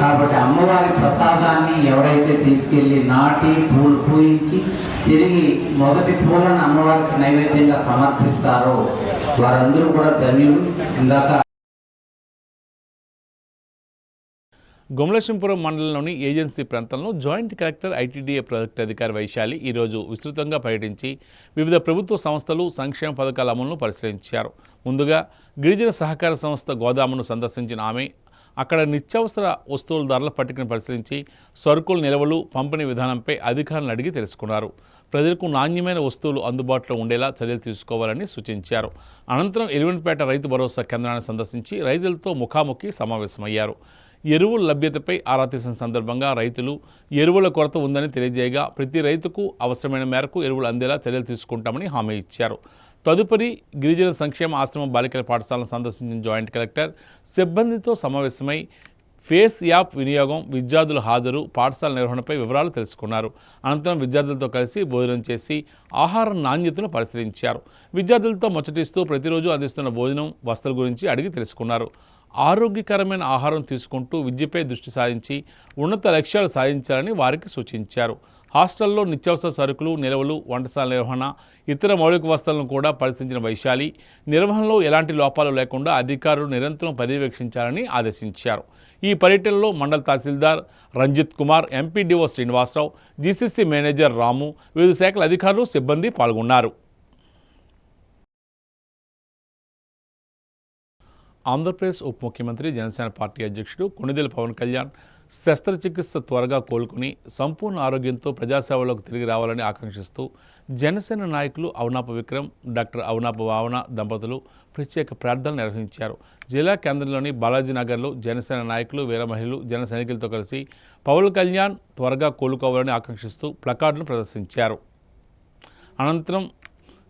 K: కాబట్టి అమ్మవారి ప్రసాదాన్ని ఎవరైతే తీసుకెళ్లి నాటి పూలు పూయించి తిరిగి మొదటి పూలను అమ్మవారికి నైవేద్యంగా సమర్పిస్తారో వారందరూ కూడా ధన్యులు. ఇందాక
A: గుమలక్ష్మీపురం మండలంలోని ఏజెన్సీ ప్రాంతంలో జాయింట్ కలెక్టర్ ఐటీడీఏ ప్రాజెక్టు అధికారి వైశాలి ఈరోజు విస్తృతంగా పర్యటించి వివిధ ప్రభుత్వ సంస్థలు, సంక్షేమ పథకాల అమలును పరిశీలించారు. ముందుగా గిరిజన సహకార సంస్థ గోదామును సందర్శించిన ఆమె అక్కడ నిత్యావసర వస్తువుల ధరల పట్టికను పరిశీలించి సరుకుల నిల్వలు, పంపిణీ విధానంపై అధికారులను అడిగి తెలుసుకున్నారు. ప్రజలకు నాణ్యమైన వస్తువులు అందుబాటులో ఉండేలా చర్యలు తీసుకోవాలని సూచించారు. అనంతరం ఎలివెన్పేట రైతు భరోసా కేంద్రాన్ని సందర్శించి రైతులతో ముఖాముఖి సమావేశమయ్యారు. ఎరువుల లభ్యతపై ఆరా తీసిన సందర్భంగా రైతులు ఎరువుల కొరత ఉందని తెలియజేయగా ప్రతి రైతుకు అవసరమైన మేరకు ఎరువులు అందేలా చర్యలు తీసుకుంటామని హామీ ఇచ్చారు. తదుపరి గిరిజన సంక్షేమ ఆశ్రమ బాలికల పాఠశాలను సందర్శించిన జాయింట్ కలెక్టర్ సిబ్బందితో సమావేశమై ఫేస్ యాప్ వినియోగం, విద్యార్థుల హాజరు, పాఠశాల నిర్వహణపై వివరాలు తెలుసుకున్నారు. అనంతరం విద్యార్థులతో కలిసి భోజనం చేసి ఆహార నాణ్యతను పరిశీలించారు. విద్యార్థులతో ముచ్చటిస్తూ ప్రతిరోజు అందిస్తున్న భోజనం, వసతుల గురించి అడిగి తెలుసుకున్నారు. ఆరోగ్యకరమైన ఆహారం తీసుకుంటూ విద్యపై దృష్టి సారించి ఉన్నత లక్ష్యాలు సాధించాలని వారికి సూచించారు. హాస్టల్లో నిత్యావసర సరుకులు, నిల్వలు, వంటశాల నిర్వహణ, ఇతర మౌలిక వసతులను కూడా పరిశీలించిన వైశాలి నిర్వహణలో ఎలాంటి లోపాలు లేకుండా అధికారులు నిరంతరం పర్యవేక్షించాలని ఆదేశించారు. ఈ పర్యటనలో mandal tahsildar Ranjith Kumar, MPDO Srinivasarao, GCC manager Ramu, వివిధ శాఖల అధికారులు, సిబ్బంది పాల్గొన్నారు. ఆంధ్రప్రదేశ్ ఉప ముఖ్యమంత్రి, జనసేన పార్టీ అధ్యక్షుడు కొణిదెల పవన్ కళ్యాణ్ శస్త్రచికిత్స త్వరగా కోలుకుని సంపూర్ణ ఆరోగ్యంతో ప్రజాసేవలోకి తిరిగి రావాలని ఆకాంక్షిస్తూ జనసేన నాయకులు అవునాప విక్రమ్, డాక్టర్ అవునాప భావన దంపతులు ప్రత్యేక ప్రార్థనలు నిర్వహించారు. జిల్లా కేంద్రంలోని బాలాజీనగర్లో జనసేన నాయకులు, వీర మహిళలు, జన సైనికులతో కలిసి పవన్ కళ్యాణ్ త్వరగా కోలుకోవాలని ఆకాంక్షిస్తూ ప్లకార్డును ప్రదర్శించారు. అనంతరం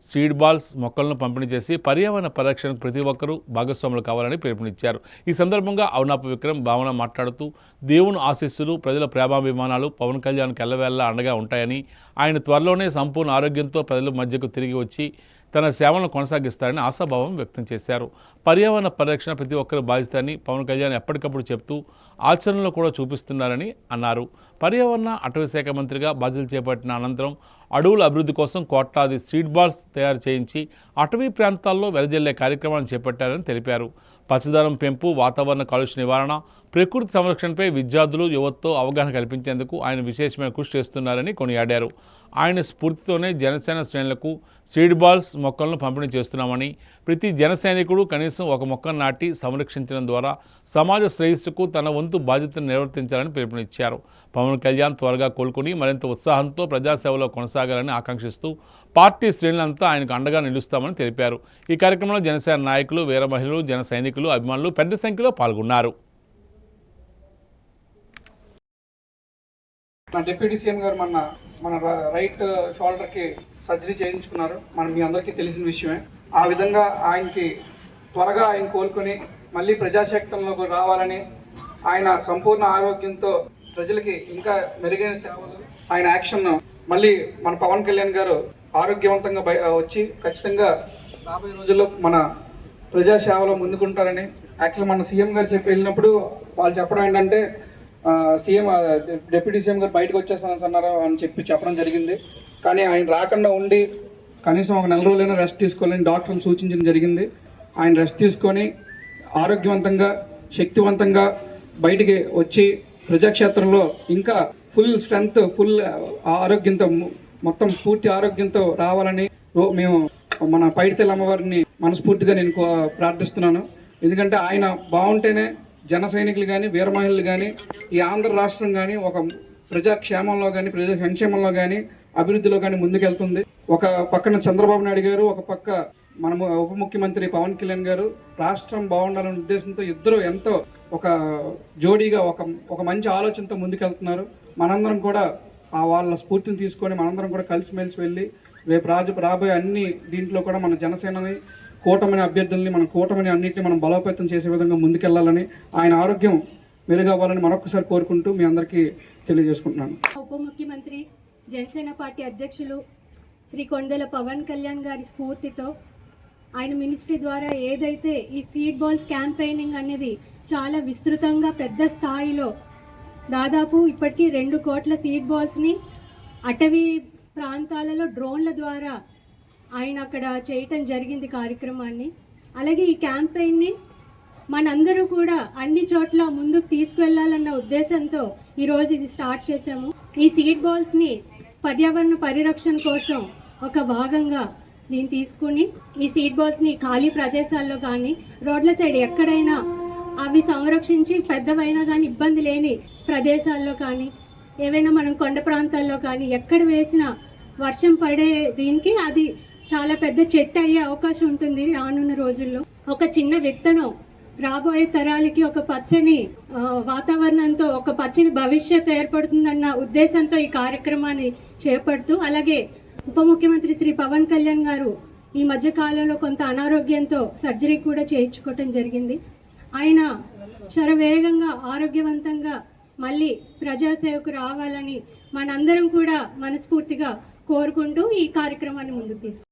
A: సీడ్ బాల్స్, మొక్కలను పంపిణీ చేసి పర్యావరణ పరిరక్షణకు ప్రతి ఒక్కరూ భాగస్వాములు కావాలని పిలుపునిచ్చారు. ఈ సందర్భంగా అవునాప విక్రమ్ భావన మాట్లాడుతూ దేవుని ఆశీస్సులు, ప్రజల ప్రేమాభిమానాలు పవన్ కళ్యాణ్కి ఎల్లవేళలా అండగా ఉంటాయని, ఆయన త్వరలోనే సంపూర్ణ ఆరోగ్యంతో ప్రజల మధ్యకు తిరిగి వచ్చి తన సేవలను కొనసాగిస్తారని ఆశాభావం వ్యక్తం చేశారు. పర్యావరణ పరిరక్షణ ప్రతి ఒక్కరు బాధ్యతని పవన్ కళ్యాణ్ ఎప్పటికప్పుడు చెప్తూ ఆచరణలో కూడా చూపిస్తున్నారని అన్నారు. పర్యావరణ అటవీ శాఖ మంత్రిగా బాధ్యతలు చేపట్టిన అనంతరం అడవుల అభివృద్ధి కోసం కోట్లాది సీడ్ బాల్స్ తయారు చేయించి అటవీ ప్రాంతాల్లో వెదజల్లే కార్యక్రమాన్ని చేపట్టారని తెలిపారు. పచ్చదనం పెంపు, వాతావరణ కాలుష్య నివారణ, ప్రకృతి సంరక్షణపై విద్యార్థులు, యువతతో అవగాహన కల్పించేందుకు ఆయన విశేషమైన కృషి చేస్తున్నారని కొనియాడారు. ఆయన స్ఫూర్తితోనే జనసేన శ్రేణులకు సీడ్ బాల్స్, మొక్కలను పంపిణీ చేస్తున్నామని, ప్రతి జన సైనికుడు కనీసం ఒక మొక్క నాటి సంరక్షించడం ద్వారా సమాజ శ్రేయస్సుకు తన వంతు బాధ్యతను నిర్వర్తించాలని పిలుపునిచ్చారు. పవన్ కళ్యాణ్ త్వరగా కోలుకుని మరింత ఉత్సాహంతో ప్రజాసేవలో కొనసాగాలని ఆకాంక్షిస్తూ పార్టీ శ్రేణులంతా ఆయనకు అండగా నిలుస్తామని తెలిపారు. ఈ కార్యక్రమంలో జనసేన నాయకులు, వీర మహిళలు, జన సైనికులు, అభిమానులు పెద్ద సంఖ్యలో పాల్గొన్నారు.
C: డిప్యూటీ సీఎం గారు మన రైట్ షోల్డర్కి సర్జరీ చేయించుకున్నారు. మీ అందరికీ తెలిసిన విషయమే. ఆ విధంగా ఆయనకి త్వరగా ఆయన కోలుకొని మళ్ళీ ప్రజాశక్తంలోకి రావాలని, ఆయన సంపూర్ణ ఆరోగ్యంతో ప్రజలకి ఇంకా మెరుగైన సేవలు, ఆయన యాక్షన్ మళ్ళీ మన పవన్ కళ్యాణ్ గారు ఆరోగ్యవంతంగా వచ్చి ఖచ్చితంగా రాబోయే రోజుల్లో మన ప్రజాసేవలో ముందుకుంటారని యాక్చువల్ మన సీఎం గారు వెళ్ళినప్పుడు వాళ్ళు చెప్పడం ఏంటంటే డిప్యూటీ సీఎం గారు బయటకు వచ్చేస్తానన్నారు అని చెప్పడం జరిగింది. కానీ ఆయన రాకుండా ఉండి కనీసం ఒక 4 రోజులైనా రెస్ట్ తీసుకోవాలని డాక్టర్లు సూచించడం జరిగింది. ఆయన రెస్ట్ తీసుకొని ఆరోగ్యవంతంగా, శక్తివంతంగా బయటికి వచ్చి ప్రజాక్షేత్రంలో ఇంకా ఫుల్ స్ట్రెంగ్త్, ఫుల్ ఆరోగ్యంతో, మొత్తం పూర్తి ఆరోగ్యంతో రావాలని మేము మన పైడితల్లి అమ్మవారిని మనస్ఫూర్తిగా నేను ప్రార్థిస్తున్నాను. ఎందుకంటే ఆయన బాగుంటేనే జన సైనికులు కానీ, వీర మహిళలు కానీ, ఈ ఆంధ్ర రాష్ట్రం కానీ ఒక ప్రజాక్షేమంలో కానీ, ప్రజా సంక్షేమంలో కానీ, అభివృద్ధిలో కానీ ముందుకెళ్తుంది. ఒక పక్కన చంద్రబాబు నాయుడు గారు, ఒక పక్క మనము ఉప ముఖ్యమంత్రి పవన్ కళ్యాణ్ గారు రాష్ట్రం బాగుండాలనే ఉద్దేశంతో ఇద్దరు ఎంతో ఒక జోడీగా ఒక మంచి ఆలోచనతో ముందుకెళ్తున్నారు. మనందరం కూడా వాళ్ళ స్ఫూర్తిని తీసుకొని మనందరం కూడా కలిసిమెలిసి వెళ్ళి రేపు రాబోయే అన్ని దీంట్లో కూడా మన జనసేనని, కూటమిని అభ్యర్థుల్ని, మన కూటమిని అన్నింటినీ మనం బలోపేతం చేసే విధంగా ముందుకెళ్లాలని, ఆయన ఆరోగ్యం మెరుగవ్వాలని మరొకసారి కోరుకుంటూ మీ అందరికీ తెలియజేసుకుంటున్నాను.
D: ఉప ముఖ్యమంత్రి, జనసేన పార్టీ అధ్యక్షులు శ్రీ కొండెల పవన్ కళ్యాణ్ గారి స్ఫూర్తితో ఆయన మినిస్ట్రీ ద్వారా ఏదైతే ఈ సీడ్ బాల్స్ క్యాంపెయినింగ్ అనేది చాలా విస్తృతంగా పెద్ద స్థాయిలో దాదాపు ఇప్పటికీ 2 కోట్ల సీడ్ బాల్స్ని అటవీ ప్రాంతాలలో డ్రోన్ల ద్వారా ఆయన అక్కడ చేయటం జరిగింది కార్యక్రమాన్ని. అలాగే ఈ క్యాంపెయిన్ని మనందరూ కూడా అన్ని చోట్ల ముందుకు తీసుకువెళ్ళాలన్న ఉద్దేశంతో ఈరోజు ఇది స్టార్ట్ చేశాము. ఈ సీడ్ బాల్స్ని పర్యావరణ పరిరక్షణ కోసం ఒక భాగంగా దీన్ని తీసుకుని ఈ సీడ్ బాల్స్ని ఖాళీ ప్రదేశాల్లో కానీ, రోడ్ల సైడ్ ఎక్కడైనా అవి సంరక్షించి పెద్దవైనా కానీ ఇబ్బంది లేని ప్రదేశాల్లో కానీ, ఏవైనా మనం కొండ ప్రాంతాల్లో కానీ ఎక్కడ వేసినా వర్షం పడే దీనికి అది చాలా పెద్ద చెట్టు అయ్యే అవకాశం ఉంటుంది రానున్న రోజుల్లో. ఒక చిన్న విత్తనం రాబోయే తరాలకి ఒక పచ్చని వాతావరణంతో ఒక పచ్చని భవిష్యత్తు ఏర్పడుతుందన్న ఉద్దేశంతో ఈ కార్యక్రమాన్ని చేపడుతూ, అలాగే ఉప ముఖ్యమంత్రి శ్రీ పవన్ కళ్యాణ్ గారు ఈ మధ్య కాలంలో కొంత అనారోగ్యంతో సర్జరీ కూడా చేయించుకోవటం జరిగింది. ఆయన శరవేగంగా ఆరోగ్యవంతంగా మళ్ళీ ప్రజాసేవకు రావాలని మనందరం కూడా మనస్ఫూర్తిగా కోరుకుంటూ ఈ కార్యక్రమాన్ని ముందుకు తీసుకు.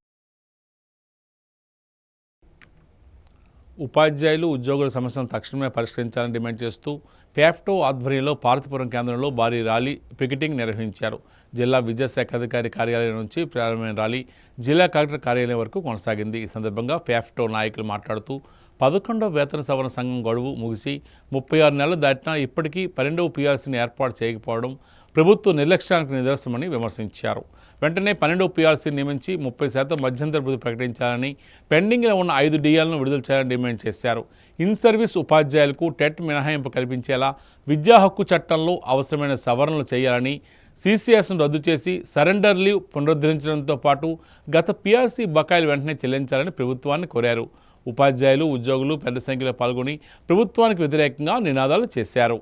A: ఉపాధ్యాయులు, ఉద్యోగుల సమస్యలను తక్షణమే పరిష్కరించాలని డిమాండ్ చేస్తూ ఫ్యాఫ్టో ఆధ్వర్యంలో పార్వతీపురం కేంద్రంలో భారీ ర్యాలీ, పికెటింగ్ నిర్వహించారు. జిల్లా విద్యాశాఖ అధికారి కార్యాలయం నుంచి ప్రారంభమైన ర్యాలీ జిల్లా కలెక్టర్ కార్యాలయం వరకు కొనసాగింది. ఈ సందర్భంగా ఫ్యాఫ్టో నాయకులు మాట్లాడుతూ 11వ వేతన సవరణ సంఘం గడువు ముగిసి 36 నెలలు దాటినా ఇప్పటికీ 12వ పీఆర్సీని ఏర్పాటు చేయకపోవడం ప్రభుత్వ నిర్లక్ష్యానికి నిదర్శనమని విమర్శించారు. వెంటనే 12వ పీఆర్సీ నియమించి 30% మధ్యంతర వృద్ధి ప్రకటించాలని, పెండింగ్లో ఉన్న 5 డిఎల్ను విడుదల చేయాలని డిమాండ్ చేశారు. ఇన్ సర్వీస్ ఉపాధ్యాయులకు టెట్ మినహాయింపు కల్పించేలా విద్యా హక్కు చట్టంలో అవసరమైన సవరణలు చేయాలని, సీసీఎస్ను రద్దు చేసి సరెండర్ లీవ్ పునరుద్ధరించడంతో పాటు గత పీఆర్సీ బకాయిలు వెంటనే చెల్లించాలని ప్రభుత్వాన్ని కోరారు. ఉపాధ్యాయులు, ఉద్యోగులు పెద్ద సంఖ్యలో పాల్గొని ప్రభుత్వానికి వ్యతిరేకంగా నినాదాలు చేశారు.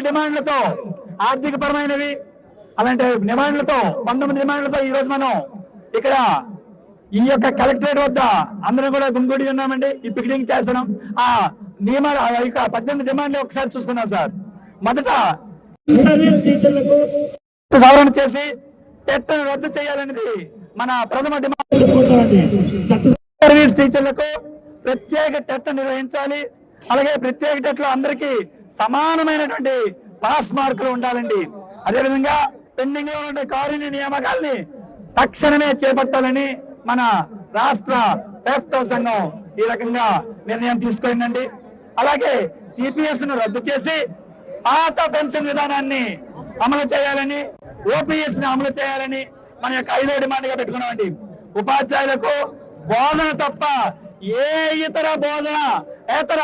L: డిమాండ్లతో ఆర్థికపరమైనవి అలాంటి డిమాండ్లతో 19 డిమాండ్లతో ఈ రోజు మనం ఇక్కడ ఈ యొక్క కలెక్టరేట్ వద్ద అందరం కూడా గుమిగూడి ఉన్నామండి. ఈ పికెటింగ్ చేస్తున్నాం. ఆ నియమాలు 18 డిమాండ్లు ఒకసారి చూసుకున్నాం సార్. మొదట టీచర్లకు సవరణ చేసి టెట్ రద్దు చేయాలనేది మన ప్రథమ డిమాండ్. సర్వీస్ టీచర్లకు ప్రత్యేక టెట్ నిర్వహించాలి. అలాగే ప్రత్యేక టెట్ లో అందరికీ సమానమైనటువంటి పాస్ మార్కులు ఉండాలండి. అదేవిధంగా పెండింగ్ లో ఉన్న కారుణ్య నియామకాలని తక్షణమే చేపట్టాలని మన రాష్ట్ర ఫ్యాఫ్టో సంఘం ఈ రకంగా నిర్ణయం తీసుకుందండి. అలాగే సిపిఎస్ ను రద్దు చేసి పాత పెన్షన్ విధానాన్ని అమలు చేయాలని, ఓపీఎస్ ని అమలు చేయాలని మన యొక్క 5వ డిమాండ్గా పెట్టుకున్నామండి. ఉపాధ్యాయులకు బోధన తప్ప ఏ ఇతర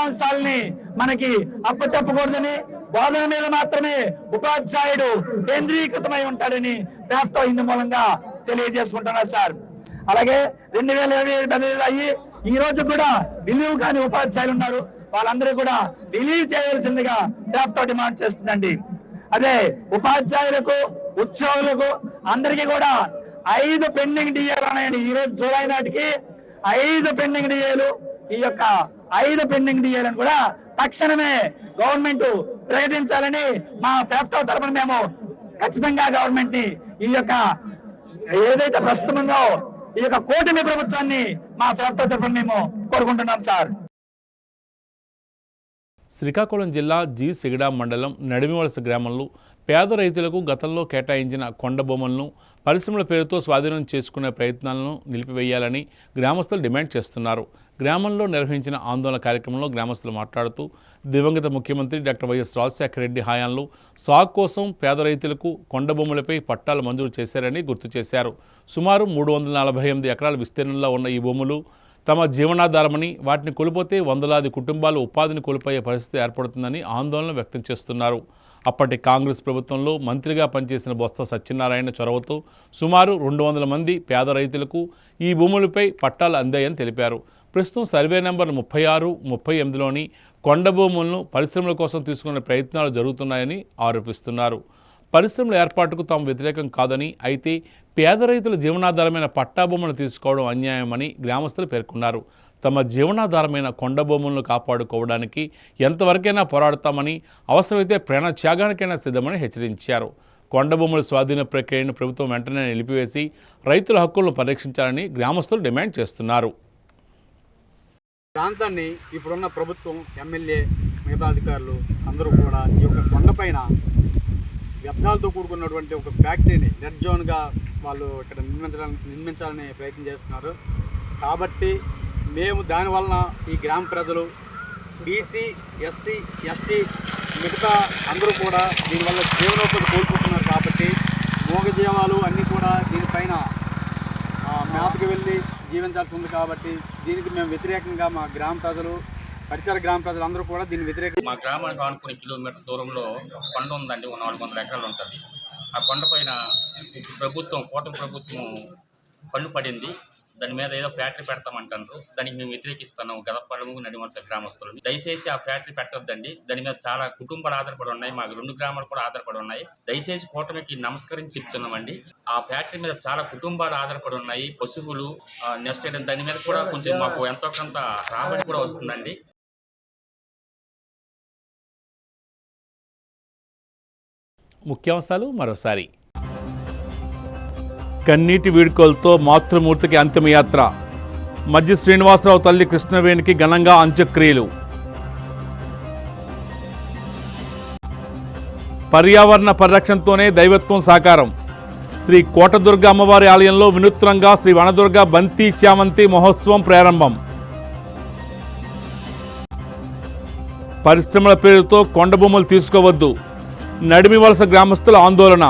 L: అంశాలని మనకి అప్పచెప్పకూడదని, బోధన మీద మాత్రమే ఉపాధ్యాయుడు కేంద్రీకృతమై ఉంటాడని డ్రాఫ్ట్ ఇందు మూలంగా తెలియజేసుకుంటున్నారు సార్. అలాగే 2025 బదిలీలు అయ్యి ఈ రోజు కూడా రిలీవ్ కాని ఉపాధ్యాయులు ఉన్నారు. వాళ్ళందరూ కూడా రిలీవ్ చేయవలసిందిగా డ్రాఫ్ట్ డిమాండ్ చేస్తుందండి. అదే ఉపాధ్యాయులకు, ఉద్యోగులకు అందరికీ కూడా 5 పెండింగ్ డిఏలు ఉన్నాయండి. ఈ రోజు జూలై నాటికి 5 పెండింగ్ డిఏలు. ఈ యొక్క 5 పెండింగ్ డిఏలను కూడా తక్షణమే గవర్నమెంట్ ప్రకటించాలని మా ఫ్యాప్టో తరపున మేము ఖచ్చితంగా గవర్నమెంట్ ని ఈ యొక్క ఏదైతే ప్రస్తుతం ఉందో ఈ యొక్క కూటమి ప్రభుత్వాన్ని మా ఫ్యాప్టో తరపున మేము కోరుకుంటున్నాం సార్.
A: శ్రీకాకుళం జిల్లా జి సిగడా మండలం నడిమివలస గ్రామంలో పేద రైతులకు గతంలో కేటాయించిన కొండ భూములను పరిశ్రమల పేరుతో స్వాధీనం చేసుకునే ప్రయత్నాలను నిలిపివేయాలని గ్రామస్తులు డిమాండ్ చేస్తున్నారు. గ్రామంలో నిర్వహించిన ఆందోళన కార్యక్రమంలో గ్రామస్తులు మాట్లాడుతూ దివంగత ముఖ్యమంత్రి డాక్టర్ వైఎస్ రాజశేఖర రెడ్డి హయాంలో సాగు కోసం పేద రైతులకు కొండ భూములపై పట్టాలు మంజూరు చేశారని గుర్తు చేశారు. సుమారు 348 ఎకరాల విస్తీర్ణంలో ఉన్న ఈ భూములు తమ జీవనాధారమని, వాటిని కోల్పోతే వందలాది కుటుంబాలు ఉపాధిని కోల్పోయే పరిస్థితి ఏర్పడుతుందని ఆందోళన వ్యక్తం చేస్తున్నారు. అప్పటి కాంగ్రెస్ ప్రభుత్వంలో మంత్రిగా పనిచేసిన బొత్స సత్యనారాయణ చొరవతో సుమారు 200 మంది పేద రైతులకు ఈ భూములపై పట్టాలు అందాయని తెలిపారు. ప్రస్తుతం సర్వే నెంబర్ 36, 38లోని కొండ భూములను పరిశ్రమల కోసం తీసుకునే ప్రయత్నాలు జరుగుతున్నాయని ఆరోపిస్తున్నారు. పరిశ్రమల ఏర్పాటుకు తాము వ్యతిరేకం కాదని, అయితే పేద రైతుల జీవనాధారమైన పట్టా భూములను తీసుకోవడం అన్యాయమని గ్రామస్తులు పేర్కొన్నారు. తమ జీవనాధారమైన కొండ భూములను కాపాడుకోవడానికి ఎంతవరకైనా పోరాడతామని, అవసరమైతే ప్రాణ త్యాగానికైనా సిద్ధమని హెచ్చరించారు. కొండ భూముల స్వాధీన ప్రక్రియను ప్రభుత్వం వెంటనే నిలిపివేసి రైతుల హక్కులను పరిరక్షించాలని గ్రామస్తులు డిమాండ్ చేస్తున్నారు.
M: ప్రాంతాన్ని ఇప్పుడున్న ప్రభుత్వం, ఎమ్మెల్యే, మిగతా అధికారులు అందరూ కూడా ఈ యొక్క కొండపైన వ్యర్థాలతో కూడుకున్నటువంటి ఒక ఫ్యాక్టరీని రెడ్ జోన్గా వాళ్ళు ఇక్కడ నిర్మించాలని ప్రయత్నం చేస్తున్నారు. కాబట్టి మేము దానివలన ఈ గ్రామ ప్రజలు, బీసీ, ఎస్సీ, ఎస్టీ మిగతా అందరూ కూడా దీనివల్ల జీవనోపాధి కోల్పోతున్నారు. కాబట్టి మూగజీవాలు అన్నీ కూడా దీనిపైన మేతకు వెళ్ళి జీవించాల్సి ఉంది. కాబట్టి దీనికి మేము వ్యతిరేకంగా మా గ్రామ ప్రజలు, పరిసర గ్రామ ప్రజలందరూ కూడా దీన్ని వ్యతిరేకంగా.
N: మా గ్రామానికి ఆనుకునే కిలోమీటర్ దూరంలో కొండ ఉందండి, 400 ఎకరాలు ఉంటుంది. ఆ కొండపైన ప్రభుత్వం, కూటమి ప్రభుత్వం పన్ను పడింది. దాని మీద ఏదో ఫ్యాక్టరీ పెడతామంటారు. దానికి మేము వ్యతిరేకిస్తున్నాం. గదపడము, నడిమలస గ్రామస్తులు దయచేసి ఆ ఫ్యాక్టరీ పెట్టొద్దండి. దాని మీద చాలా కుటుంబాలు ఆధారపడి ఉన్నాయి. మాకు 2 గ్రామాలు కూడా ఆధారపడి ఉన్నాయి. దయచేసి కూటమికి నమస్కరించి చెప్తున్నామండి. ఆ ఫ్యాక్టరీ మీద చాలా కుటుంబాలు ఆధారపడి ఉన్నాయి. పశువులు, నెక్స్ట్ దాని మీద కూడా కొంచెం మాకు ఎంతో కొంత రాబడి కూడా వస్తుందండి.
A: ముఖ్యాంశాలు మరోసారి. కన్నీటి వీడ్కోలతో మాతృమూర్తికి అంతిమయాత్ర. మధ్య శ్రీనివాసరావు తల్లి కృష్ణవేణికి ఘనంగా అంత్యక్రియలు. పర్యావరణ పరిరక్షణతోనే దైవత్వం సాకారం. శ్రీ కోటదుర్గ అమ్మవారి ఆలయంలో వినూత్నంగా శ్రీ వనదుర్గ బంతి చామంతి మహోత్సవం ప్రారంభం. పరిశ్రమల పేరుతో కొండ భూములు తీసుకోవద్దు. నడిమి వలస గ్రామస్తుల ఆందోళన.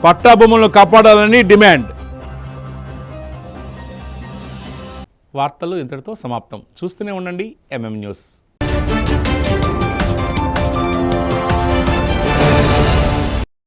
A: పట్టా భూములను కాపాడాలని డిమాండ్. వార్తలు ఇంతటితో సమాప్తం. చూస్తూనే ఉండండి ఎంఎం న్యూస్.